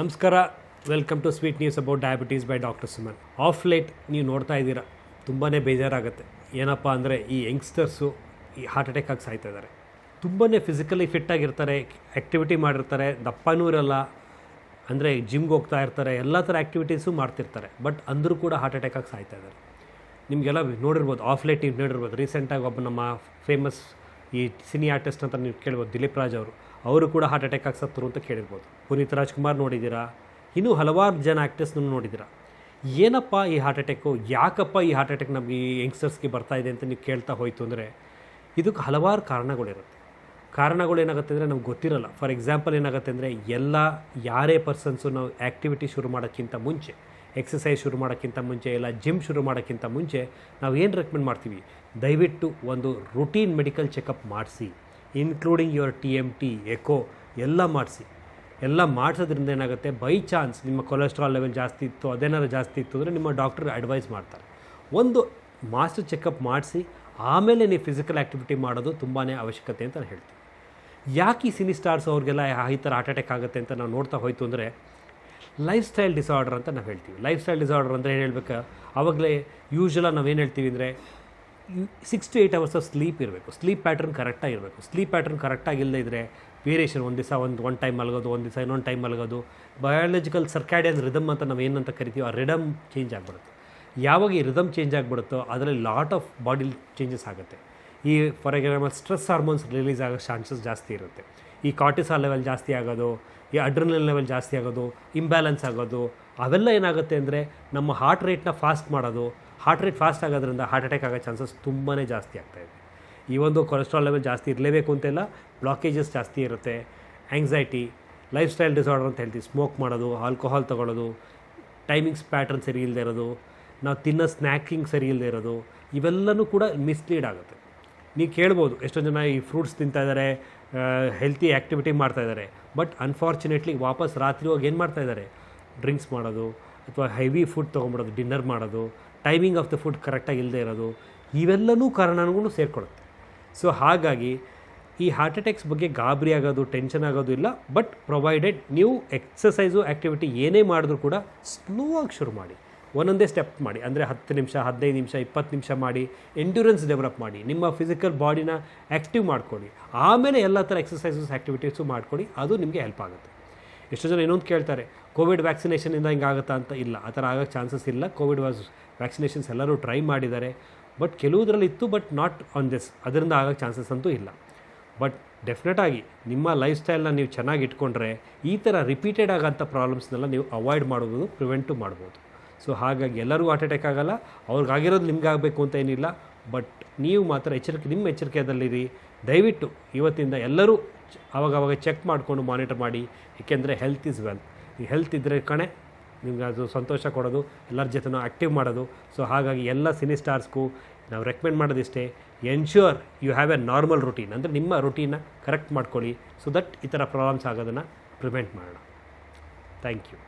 ನಮಸ್ಕಾರ, welcome to sweet news about diabetes by doctor Suman. Of late ನೀವು ನೋಡ್ತಾ ಇದ್ದೀರಾ, ತುಂಬಾ ಬೇಜಾರಾಗುತ್ತೆ. ಏನಪ್ಪ ಅಂದರೆ ಈ ಯಂಗ್ಸ್ಟರ್ಸು ಈ ಹಾರ್ಟ್ ಅಟ್ಯಾಕ್ ಆಗಿ ಸಾಯ್ತಾ ಇದ್ದಾರೆ. ತುಂಬಾ ಫಿಸಿಕಲಿ ಫಿಟ್ಟಾಗಿರ್ತಾರೆ, ಆ್ಯಕ್ಟಿವಿಟಿ ಮಾಡಿರ್ತಾರೆ, ದಪ್ಪನೂ ಇರಲ್ಲ, ಅಂದರೆ ಜಿಮ್ಗೆ ಹೋಗ್ತಾ ಇರ್ತಾರೆ, ಎಲ್ಲ ಥರ ಆ್ಯಕ್ಟಿವಿಟೀಸು ಮಾಡ್ತಿರ್ತಾರೆ. ಬಟ್ ಅಂದರೂ ಕೂಡ ಹಾರ್ಟ್ ಅಟ್ಯಾಕ್ ಆಗಿ ಸಾಯ್ತಾ ಇದ್ದಾರೆ. ನಿಮಗೆಲ್ಲ ನೋಡಿರ್ಬೋದು, ಆಫ್ ಲೇಟ್ ನೀವು ನೋಡಿರ್ಬೋದು. ರೀಸೆಂಟಾಗಿ ಒಬ್ಬ ನಮ್ಮ ಫೇಮಸ್ ಈ ಸಿನಿ ಆರ್ಟಿಸ್ಟ್ ಅಂತ ನೀವು ಕೇಳ್ಬೋದು, ದಿಲೀಪ್ ರಾಜ್ ಅವರು ಕೂಡ ಹಾರ್ಟ್ ಅಟ್ಯಾಕ್ ಆಗಿ ಸತ್ತರು ಅಂತ ಕೇಳಿರ್ಬೋದು. ಪುನೀತ್ ರಾಜ್ಕುಮಾರ್ ನೋಡಿದ್ದೀರಾ, ಇನ್ನೂ ಹಲವಾರು ಜನ ಆ್ಯಕ್ಟರ್ಸ್ನೂ ನೋಡಿದ್ದೀರಾ. ಏನಪ್ಪ ಈ ಹಾರ್ಟ್ ಅಟ್ಯಾಕು, ಯಾಕಪ್ಪ ಈ ಹಾರ್ಟ್ ಅಟ್ಯಾಕ್ ನಮಗೆ ಈ ಯಂಗ್ಸ್ಟರ್ಸ್ಗೆ ಬರ್ತಾ ಇದೆ ಅಂತ ನೀವು ಕೇಳ್ತಾ ಹೋಯಿತು ಅಂದರೆ ಇದಕ್ಕೆ ಹಲವಾರು ಕಾರಣಗಳಿರುತ್ತೆ. ಕಾರಣಗಳೇನಾಗುತ್ತೆ ಅಂದರೆ ನಮ್ಗೆ ಗೊತ್ತಿರಲ್ಲ. ಫಾರ್ ಎಕ್ಸಾಂಪಲ್ ಏನಾಗುತ್ತೆ ಅಂದರೆ ಯಾರೇ ಪರ್ಸನ್ಸು ನಾವು ಆ್ಯಕ್ಟಿವಿಟಿ ಶುರು ಮಾಡೋಕ್ಕಿಂತ ಮುಂಚೆ, ಎಕ್ಸಸೈಸ್ ಶುರು ಮಾಡೋಕ್ಕಿಂತ ಮುಂಚೆ, ಇಲ್ಲ ಜಿಮ್ ಶುರು ಮಾಡೋಕ್ಕಿಂತ ಮುಂಚೆ ನಾವು ಏನು ರೆಕಮೆಂಡ್ ಮಾಡ್ತೀವಿ, ದಯವಿಟ್ಟು ಒಂದು ರುಟೀನ್ ಮೆಡಿಕಲ್ ಚೆಕಪ್ ಮಾಡಿಸಿ, ಇನ್ಕ್ಲೂಡಿಂಗ್ ಯುವರ್ TMT, ಎಕೋ ಎಲ್ಲ ಮಾಡಿಸಿ. ಎಲ್ಲ ಮಾಡಿಸೋದ್ರಿಂದ ಏನಾಗುತ್ತೆ, ಬೈ ಚಾನ್ಸ್ ನಿಮ್ಮ ಕೊಲೆಸ್ಟ್ರಾಲ್ ಲೆವೆಲ್ ಜಾಸ್ತಿ ಇತ್ತು, ಅದೇನಾದ್ರು ಜಾಸ್ತಿ ಇತ್ತು ಅಂದರೆ ನಿಮ್ಮ ಡಾಕ್ಟರ್ ಅಡ್ವೈಸ್ ಮಾಡ್ತಾರೆ. ಒಂದು ಮಾಸ್ಟರ್ ಚೆಕಪ್ ಮಾಡಿಸಿ ಆಮೇಲೆ ನೀವು ಫಿಸಿಕಲ್ ಆ್ಯಕ್ಟಿವಿಟಿ ಮಾಡೋದು ತುಂಬಾ ಅವಶ್ಯಕತೆ ಅಂತ ನಾನು ಹೇಳ್ತೀನಿ. ಯಾಕೆ ಈ ಸಿನಿ ಸ್ಟಾರ್ಸ್ ಅವ್ರಿಗೆಲ್ಲ ಈ ಥರ ಹಾರ್ಟ್ ಅಟ್ಯಾಕ್ ಆಗುತ್ತೆ ಅಂತ ನಾವು ನೋಡ್ತಾ ಹೋಯ್ತು ಅಂದರೆ ಲೈಫ್ ಸ್ಟೈಲ್ ಡಿಸಾರ್ಡರ್ ಅಂತ ನಾವು ಹೇಳ್ತೀವಿ. ಲೈಫ್ ಸ್ಟೈಲ್ ಡಿಸಾರ್ಡರ್ ಅಂದರೆ ಏನು ಹೇಳ್ಬೇಕು, ಆವಾಗಲೇ ಯೂಶ್ವಲಾಗಿ ನಾವೇನು ಹೇಳ್ತೀವಿ ಅಂದರೆ 6 to 8 hours ಸ್ಲೀಪ್ ಇರಬೇಕು. ಸ್ಲೀಪ್ ಪ್ಯಾಟ್ರನ್ ಕರೆಕ್ಟಾಗಿ ಇರಬೇಕು. ಸ್ಲೀಪ್ ಪ್ಯಾಟ್ರನ್ ಕರೆಕ್ಟಾಗಿಲ್ಲದೆ ಇದ್ದರೆ ವೇರಿಯೇಷನ್, ಒಂದು ದಿವಸ ಒಂದು ಟೈಮ್ ಮಲಗೋದು, ಒಂದು ದಿವಸ ಇನ್ನೊಂದು ಟೈಮ್ ಮಲಗೋದು, ಬಯಾಲಜಿಕಲ್ ಸರ್ಕ್ಯಾಡಿಯನ್ ರಿದಮ್ ಅಂತ ನಾವು ಏನಂತ ಕರಿತೀವಿ, ಆ ರಿದಮ್ ಚೇಂಜ್ ಆಗಿಬಿಡುತ್ತೆ. ಯಾವಾಗ ಈ ರಿದಮ್ ಚೇಂಜ್ ಆಗಿಬಿಡುತ್ತೋ ಅದರಲ್ಲಿ ಲಾಟ್ ಆಫ್ ಬಾಡಿ ಚೇಂಜಸ್ ಆಗುತ್ತೆ. ಈ for example stress hormones release ಆಗೋ ಚಾನ್ಸಸ್ ಜಾಸ್ತಿ ಇರುತ್ತೆ. ಈ ಕಾರ್ಟಿಸಾಲ್ ಲೆವೆಲ್ ಜಾಸ್ತಿ ಆಗೋದು, ಈ ಅಡ್ರಿನಲ್ ಲೆವೆಲ್ ಜಾಸ್ತಿ ಆಗೋದು, ಇಂಬ್ಯಾಲೆನ್ಸ್ ಆಗೋದು, ಅವೆಲ್ಲ ಏನಾಗುತ್ತೆ ಅಂದರೆ ನಮ್ಮ ಹಾರ್ಟ್ ರೇಟ್ನ ಫಾಸ್ಟ್ ಮಾಡೋದು. ಹಾರ್ಟ್ ರೇಟ್ ಫಾಸ್ಟ್ ಆಗೋದ್ರಿಂದ ಹಾರ್ಟ್ ಅಟ್ಯಾಕ್ ಆಗೋ ಚಾನ್ಸಸ್ ತುಂಬಾ ಜಾಸ್ತಿ ಆಗ್ತಾಯಿದೆ. ಈ ಒಂದು ಕೊಲೆಸ್ಟ್ರಾಲ್ ಲೆವೆಲ್ ಜಾಸ್ತಿ ಇರಲೇಬೇಕು ಅಂತೆಲ್ಲ, ಬ್ಲಾಕೇಜಸ್ ಜಾಸ್ತಿ ಇರುತ್ತೆ. ಆ್ಯಂಗ್ಸೈಟಿ, ಲೈಫ್ ಸ್ಟೈಲ್ ಡಿಸಾರ್ಡರ್ ಅಂತ ಹೇಳ್ತೀವಿ. ಸ್ಮೋಕ್ ಮಾಡೋದು, ಆಲ್ಕೋಹಾಲ್ ತೊಗೊಳ್ಳೋದು, ಟೈಮಿಂಗ್ಸ್ ಪ್ಯಾಟ್ರನ್ ಸರಿ ಇಲ್ಲದೆ ಇರೋದು, ನಾವು ತಿನ್ನೋ ಸ್ನ್ಯಾಕಿಂಗ್ ಸರಿ ಇಲ್ಲದೆ ಇರೋದು, ಇವೆಲ್ಲವೂ ಕೂಡ ಮಿಸ್ಲೀಡ್ ಆಗುತ್ತೆ. ನೀವು ಕೇಳ್ಬೋದು, ಎಷ್ಟೊಂದು ಜನ ಈ ಫ್ರೂಟ್ಸ್ ತಿಂತಾಯಿದ್ದಾರೆ, ಹೆಲ್ತಿ ಆ್ಯಕ್ಟಿವಿಟಿ ಮಾಡ್ತಾಯಿದ್ದಾರೆ, ಬಟ್ ಅನ್ಫಾರ್ಚುನೇಟ್ಲಿ ವಾಪಸ್ ರಾತ್ರಿ ಹೋಗಿ ಏನು ಮಾಡ್ತಾಯಿದ್ದಾರೆ, ಡ್ರಿಂಕ್ಸ್ ಮಾಡೋದು ಅಥವಾ ಹೆವಿ ಫುಡ್ ತೊಗೊಂಬಿಡೋದು, ಡಿನ್ನರ್ ಮಾಡೋದು, ಟೈಮಿಂಗ್ ಆಫ್ ದ ಫುಡ್ ಕರೆಕ್ಟಾಗಿ ಇಲ್ಲದೆ ಇರೋದು, ಇವೆಲ್ಲವೂ ಕಾರಣಗಳು ಸೇರಿಕೊಡುತ್ತೆ. ಸೊ ಹಾಗಾಗಿ ಈ ಹಾರ್ಟ್ ಅಟ್ಯಾಕ್ಸ್ ಬಗ್ಗೆ ಗಾಬರಿ ಆಗೋದು, ಟೆನ್ಷನ್ ಆಗೋದು ಇಲ್ಲ. ಬಟ್ ಪ್ರೊವೈಡೆಡ್ ನೀವು ಎಕ್ಸಸೈಸು ಆ್ಯಕ್ಟಿವಿಟಿ ಏನೇ ಮಾಡಿದ್ರೂ ಕೂಡ ಸ್ಲೋ ಆಗಿ ಶುರು ಮಾಡಿ, ಒಂದೊಂದೇ ಸ್ಟೆಪ್ ಮಾಡಿ. ಅಂದರೆ 10 ನಿಮಿಷ, 15 ನಿಮಿಷ, 20 ನಿಮಿಷ ಮಾಡಿ, ಎಂಡ್ಯೂರೆನ್ಸ್ ಡೆವಲಪ್ ಮಾಡಿ, ನಿಮ್ಮ ಫಿಸಿಕಲ್ ಬಾಡಿನ ಆ್ಯಕ್ಟಿವ್ ಮಾಡ್ಕೊಳ್ಳಿ. ಆಮೇಲೆ ಎಲ್ಲ ಥರ ಎಕ್ಸಸೈಸಸ್ ಆ್ಯಕ್ಟಿವಿಟೀಸು ಮಾಡ್ಕೊಳ್ಳಿ, ಅದು ನಿಮಗೆ ಹೆಲ್ಪ್ ಆಗುತ್ತೆ. ಎಷ್ಟೋ ಜನ ಇನ್ನೊಂದು ಕೇಳ್ತಾರೆ, ಕೋವಿಡ್ ವ್ಯಾಕ್ಸಿನೇಷನಿಂದ ಹಿಂಗಾಗುತ್ತಾ ಅಂತ. ಇಲ್ಲ, ಆ ಥರ ಆಗೋಕ್ಕೆ ಚಾನ್ಸಸ್ ಇಲ್ಲ. ಕೋವಿಡ್ ವ್ಯಾಕ್ಸಿನೇಷನ್ಸ್ ಎಲ್ಲರೂ ಟ್ರೈ ಮಾಡಿದ್ದಾರೆ, ಬಟ್ ಕೆಲವುದರಲ್ಲಿ ಇತ್ತು, ಬಟ್ ನಾಟ್ ಆನ್ ದಿಸ್. ಅದರಿಂದ ಆಗೋಕ್ಕೆ ಚಾನ್ಸಸ್ ಅಂತೂ ಇಲ್ಲ. ಬಟ್ ಡೆಫಿನೆಟಾಗಿ ನಿಮ್ಮ ಲೈಫ್ ಸ್ಟೈಲ್ನ ನೀವು ಚೆನ್ನಾಗಿ ಇಟ್ಕೊಂಡ್ರೆ ಈ ಥರ ರಿಪೀಟೆಡ್ ಆಗೋಂಥ ಪ್ರಾಬ್ಲಮ್ಸ್ನೆಲ್ಲ ನೀವು ಅವಾಯ್ಡ್ ಮಾಡ್ಬೋದು, ಪ್ರಿವೆಂಟು ಮಾಡ್ಬೋದು. ಸೊ ಹಾಗಾಗಿ ಎಲ್ಲರಿಗೂ ಹಾರ್ಟ್ ಅಟ್ಯಾಕ್ ಆಗೋಲ್ಲ, ಅವ್ರಿಗಾಗಿರೋದು ನಿಮ್ಗೆ ಆಗಬೇಕು ಅಂತ ಏನಿಲ್ಲ. ಬಟ್ ನೀವು ಮಾತ್ರ ನಿಮ್ಮ ಎಚ್ಚರಿಕೆಯಲ್ಲಿರಿ. ದಯವಿಟ್ಟು ಇವತ್ತಿಂದ ಎಲ್ಲರೂ ಆವಾಗವಾಗ ಚೆಕ್ ಮಾಡಿಕೊಂಡು ಮಾನಿಟರ್ ಮಾಡಿ. ಏಕೆಂದರೆ ಹೆಲ್ತ್ ಈಸ್ ವೆಲ್ತ್. ಈ ಹೆಲ್ತ್ ಇದ್ದರೆ ಕಣೆ ನಿಮ್ಗೆ ಅದು ಸಂತೋಷ ಕೊಡೋದು, ಎಲ್ಲರ ಜೊತೆನೂ ಆ್ಯಕ್ಟಿವ್ ಮಾಡೋದು. ಸೊ ಹಾಗಾಗಿ ಎಲ್ಲ ಸಿನಿ ಸ್ಟಾರ್ಸ್ಗೂ ನಾವು ರೆಕಮೆಂಡ್ ಮಾಡೋದಿಷ್ಟೇ, ensure you have a normal routine. ಅಂದರೆ ನಿಮ್ಮ ರುಟೀನ್ನ ಕರೆಕ್ಟ್ ಮಾಡ್ಕೊಳ್ಳಿ, ಸೊ ದಟ್ ಈ ಥರ ಪ್ರಾಬ್ಲಮ್ಸ್ ಆಗೋದನ್ನು ಪ್ರಿವೆಂಟ್ ಮಾಡೋಣ. Thank you.